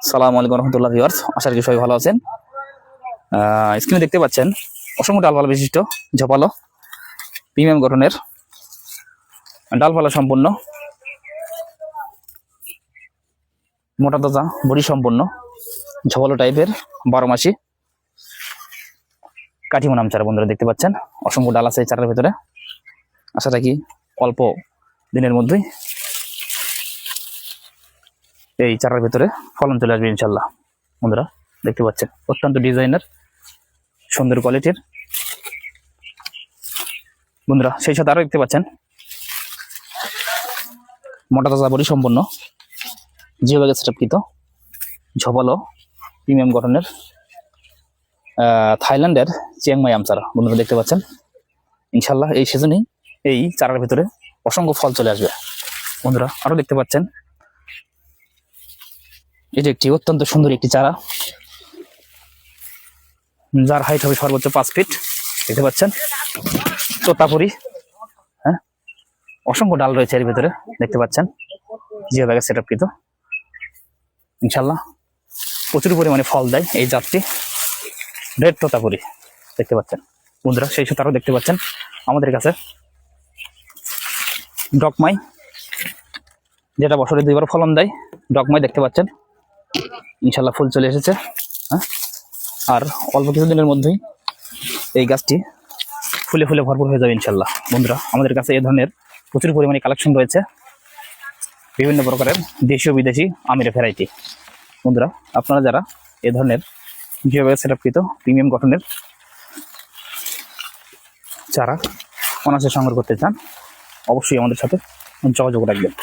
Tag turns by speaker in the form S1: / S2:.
S1: সালামু আলাইকুম রহমতুল্লাহ ভিউয়ার্স, আশা করি সবাই ভালো আছেন। স্ক্রিনে দেখতে পাচ্ছেন অসংখ্য ডালপালা বিশিষ্ট ঝোপালো প্রিমিয়াম গঠনের ডালপালা সম্পূর্ণ মোটা তাজা বড়ি সম্পূর্ণ ঝোপালো টাইপের 12 মাসি কাঠিমো নাম চারা বন্ধুরা দেখতে পাচ্ছেন। অসংখ্য ডাল আছে এই চারার ভেতরে। আশা রাখি অল্প দিনের মধ্যেই এই চারার ভেতরে ফলন চলে আসবে ইনশাল্লাহ। বন্ধুরা দেখতে পাচ্ছেন অত্যন্ত ডিজাইনার সুন্দর কোয়ালিটির। বন্ধুরা সেই সাথে আরো দেখতে পাচ্ছেন মোটা তাজা বড়ি সম্পন্ন জিও ব্যাগে সেটআপকৃত ঝোপালো প্রিমিয়াম গঠনের থাইল্যান্ডের চিয়াংমাই আম চারা বন্ধুরা দেখতে পাচ্ছেন। ইনশাল্লাহ এই সিজনেই এই চারার ভেতরে অসংখ্য ফল চলে আসবে। বন্ধুরা আরো দেখতে পাচ্ছেন এটি একটি অত্যন্ত সুন্দর একটি চারা, যার হাইট হবে সর্বোচ্চ 5 ফিট। দেখতে পাচ্ছেন তোতাপুরি, হ্যাঁ, অসংখ্য ডাল রয়েছে এর ভিতরে দেখতে পাচ্ছেন। জিও ব্যাগে সেটআপকৃত ইনশাল্লাহ প্রচুর পরিমাণে ফল দেয় এই জাতটি রেড তোতাপুরি দেখতে পাচ্ছেন। বন্ধুরা সেই সাথে আরও দেখতে পাচ্ছেন আমাদের কাছে ডকমাই, যেটা বছরে 2বার ফলন দেয়। ডকমাই দেখতে পাচ্ছেন ইনশাল্লাহ ফুল চলে এসেছে, হ্যাঁ, আর অল্প কিছুদিনের মধ্যেই এই গাছটি ফুলে ফুলে ভরপুর হয়ে যাবে ইনশাল্লাহ। বন্ধুরা আমাদের কাছে এই ধরনের প্রচুর পরিমাণে কালেকশন রয়েছে, বিভিন্ন প্রকারের দেশীয় বিদেশি আমের ভ্যারাইটি। বন্ধুরা আপনারা যারা এই ধরনের জিও ব্যাগে সেটআপকৃত প্রিমিয়াম গঠনের চারা অনায়াসে সংগ্রহ করতে চান, অবশ্যই আমাদের সাথে যোগাযোগ রাখবেন।